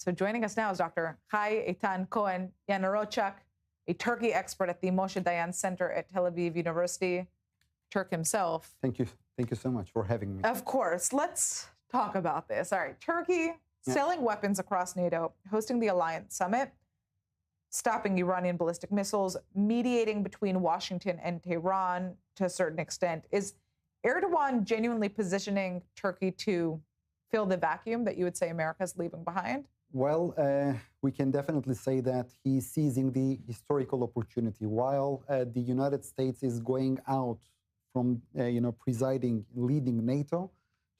So joining us now is Dr. Eytan Cohen, Yanarocak, a Turkey expert at the Moshe Dayan Center at Tel Aviv University, Turk himself. Thank you. Thank you so much for having me. Of course. Let's talk about this. All right. Turkey selling weapons across NATO, hosting the Alliance Summit, stopping Iranian ballistic missiles, mediating between Washington and Tehran to a certain extent. Is Erdogan genuinely positioning Turkey to fill the vacuum that you would say America's leaving behind? Well, we can definitely say that he's seizing the historical opportunity. While the United States is going out from, presiding, leading NATO,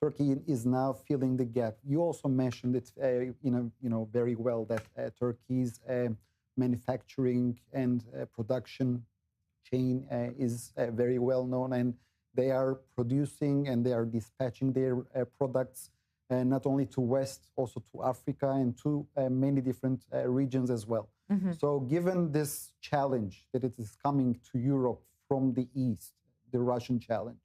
Turkey is now filling the gap. You also mentioned it, very well that Turkey's manufacturing and production chain is very well known, and they are producing and they are dispatching their products not only to West, also to Africa and to many different regions as well. Mm-hmm. So given this challenge that it is coming to Europe from the East, the Russian challenge,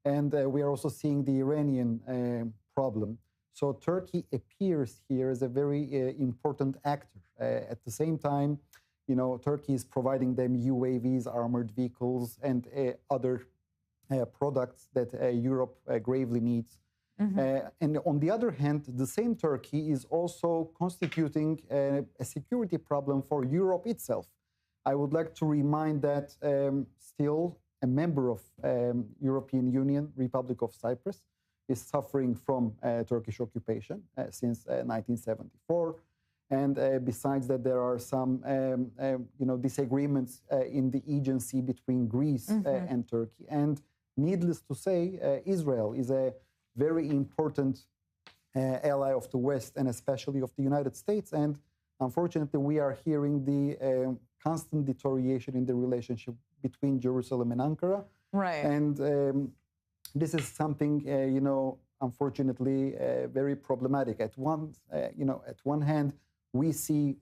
and we are also seeing the Iranian problem, so Turkey appears here as a very important actor. At the same time, Turkey is providing them UAVs, armored vehicles, and other products that Europe gravely needs. Mm-hmm. And on the other hand, the same Turkey is also constituting a security problem for Europe itself. I would like to remind that still a member of European Union, Republic of Cyprus, is suffering from Turkish occupation since 1974. And besides that, there are some disagreements in the agency between Greece and Turkey. And needless to say, Israel is a very important ally of the West and especially of the United States. And unfortunately, we are hearing the constant deterioration in the relationship between Jerusalem and Ankara. Right. And this is something, unfortunately, very problematic. At one hand, we see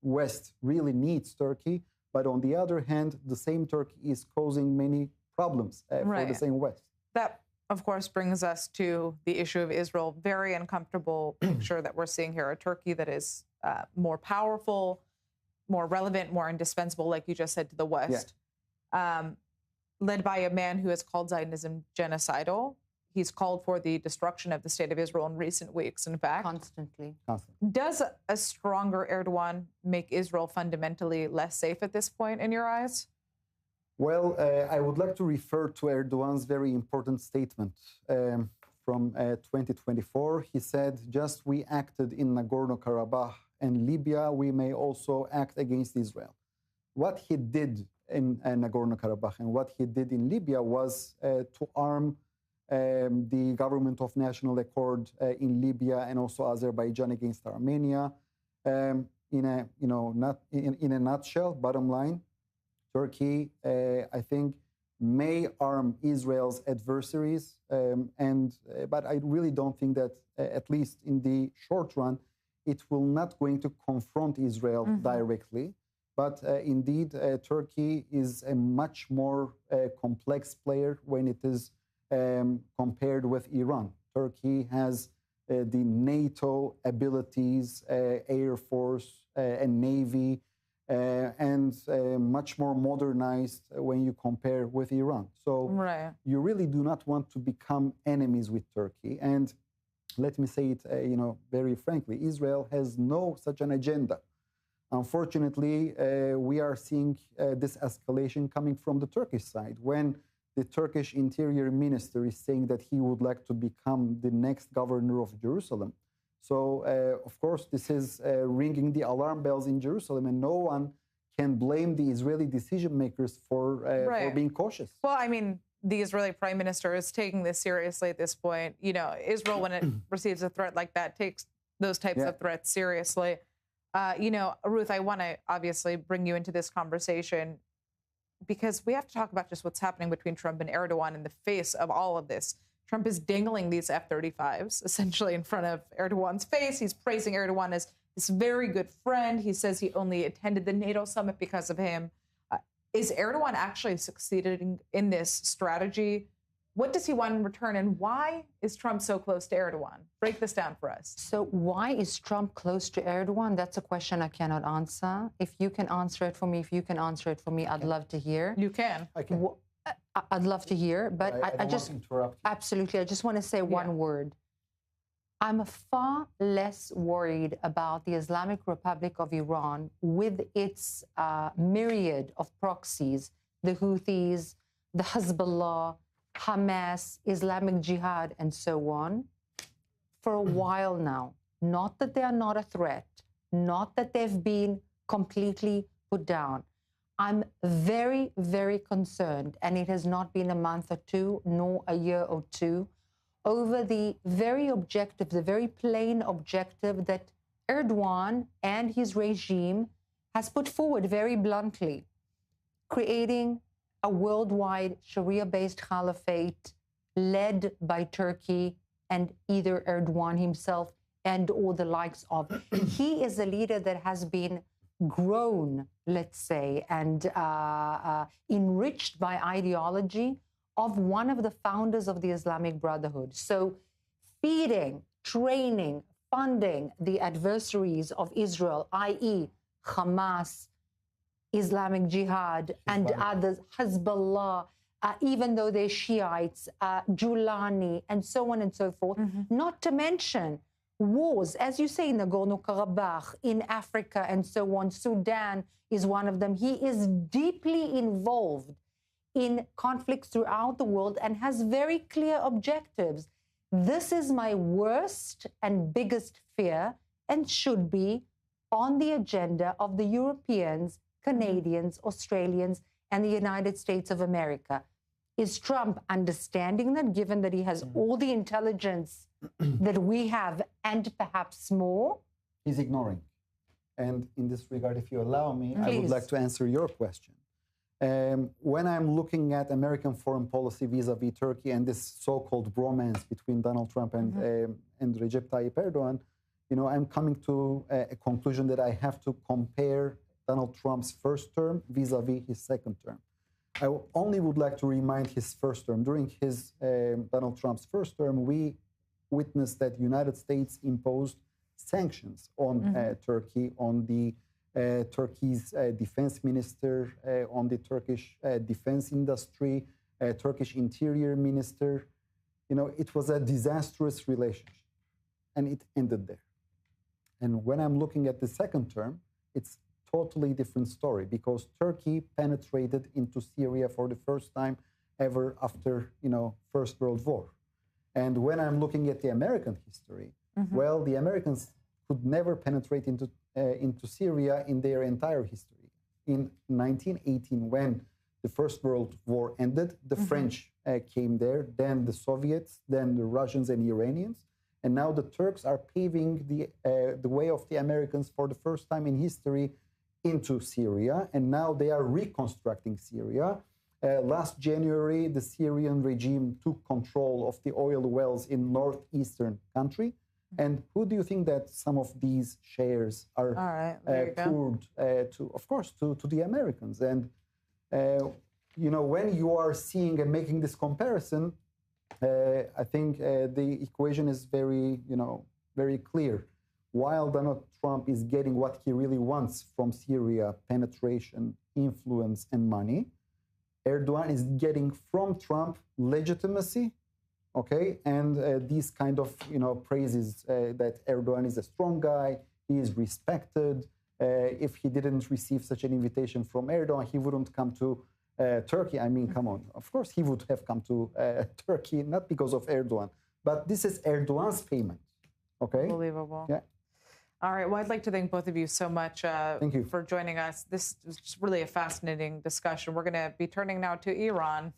West really needs Turkey, but on the other hand, the same Turkey is causing many problems for the same West. That, of course, brings us to the issue of Israel. Very uncomfortable picture that we're seeing here. A Turkey that is more powerful, more relevant, more indispensable, like you just said, to the West. Yeah. Led by a man who has called Zionism genocidal. He's called for the destruction of the state of Israel in recent weeks, in fact. Constantly. Does a stronger Erdogan make Israel fundamentally less safe at this point, in your eyes? Well, I would like to refer to Erdogan's very important statement from 2024. He said, just we acted in Nagorno-Karabakh and Libya, we may also act against Israel. What he did in Nagorno-Karabakh and what he did in Libya was to arm the government of national accord in Libya and also Azerbaijan against Armenia. In a nutshell, bottom line, Turkey, I think, may arm Israel's adversaries, but I really don't think that, at least in the short run, it will not going to confront Israel directly. But indeed, Turkey is a much more complex player when it is compared with Iran. Turkey has the NATO abilities, Air Force and Navy, and much more modernized when you compare with Iran. So you really do not want to become enemies with Turkey. And let me say it, very frankly, Israel has no such an agenda. Unfortunately, we are seeing this escalation coming from the Turkish side when the Turkish interior minister is saying that he would like to become the next governor of Jerusalem. So, of course, this is ringing the alarm bells in Jerusalem, and no one can blame the Israeli decision makers for being cautious. Well, I mean, the Israeli prime minister is taking this seriously at this point. Israel, when it receives a threat like that, takes those types of threats seriously. Ruth, I want to obviously bring you into this conversation because we have to talk about just what's happening between Trump and Erdogan in the face of all of this. Trump is dangling these F-35s essentially in front of Erdogan's face. He's praising Erdogan as this very good friend. He says he only attended the NATO summit because of him. Is Erdogan actually succeeding in this strategy What does he want in return, and why is Trump so close to Erdogan? Break this down for us. So why is Trump close to Erdogan? That's a question I cannot answer. If you can answer it for me, I'd love to hear. You can. I can. I'd love to hear, but I just want to interrupt you. Absolutely. I just want to say one word. I'm far less worried about the Islamic Republic of Iran with its myriad of proxies, the Houthis, the Hezbollah, Hamas, Islamic Jihad, and so on, for a while now. Not that they are not a threat, not that they've been completely put down. I'm very, very concerned, and it has not been a month or two, nor a year or two, over the very objective, the very plain objective that Erdogan and his regime has put forward very bluntly, creating a worldwide Sharia-based caliphate led by Turkey and either Erdogan himself and or the likes of. He is a leader that has been grown, let's say, and enriched by ideology of one of the founders of the Islamic Brotherhood. So feeding, training, funding the adversaries of Israel, i.e. Hamas, Islamic Jihad, and others, Hezbollah, even though they're Shiites, Julani, and so on and so forth, not to mention wars, as you say, in Nagorno-Karabakh, in Africa, and so on. Sudan is one of them. He is deeply involved in conflicts throughout the world and has very clear objectives. This is my worst and biggest fear, and should be on the agenda of the Europeans, Canadians, Australians, and the United States of America. Is Trump understanding that, given that he has all the intelligence that we have and perhaps more? He's ignoring. And in this regard, if you allow me, Please. I would like to answer your question. When I'm looking at American foreign policy vis-a-vis Turkey and this so-called bromance between Donald Trump and Recep Tayyip Erdogan, I'm coming to a conclusion that I have to compare Donald Trump's first term vis-a-vis his second term. I only would like to remind his first term. During his Donald Trump's first term, we witnessed that the United States imposed sanctions on Turkey, on the Turkey's defense minister, on the Turkish defense industry, Turkish interior minister. It was a disastrous relationship, and it ended there. And when I'm looking at the second term, it's totally different story, because Turkey penetrated into Syria for the first time ever after, First World War. And when I'm looking at the American history, well, the Americans could never penetrate into Syria in their entire history. In 1918, when the First World War ended, the French came there, then the Soviets, then the Russians and Iranians, and now the Turks are paving the way of the Americans for the first time in history into Syria, and now they are reconstructing Syria. Last January, the Syrian regime took control of the oil wells in northeastern country. And who do you think that some of these shares are poured to? Of course, to the Americans. And when you are seeing and making this comparison, I think the equation is very, very clear. While Donald Trump is getting what he really wants from Syria, penetration, influence, and money, Erdogan is getting from Trump legitimacy, and these kind of, praises that Erdogan is a strong guy, he is respected. If he didn't receive such an invitation from Erdogan, he wouldn't come to Turkey. I mean, come on. Of course, he would have come to Turkey, not because of Erdogan, but this is Erdogan's payment, Unbelievable. Yeah. All right. Well, I'd like to thank both of you so much Thank you for joining us. This was really a fascinating discussion. We're going to be turning now to Iran.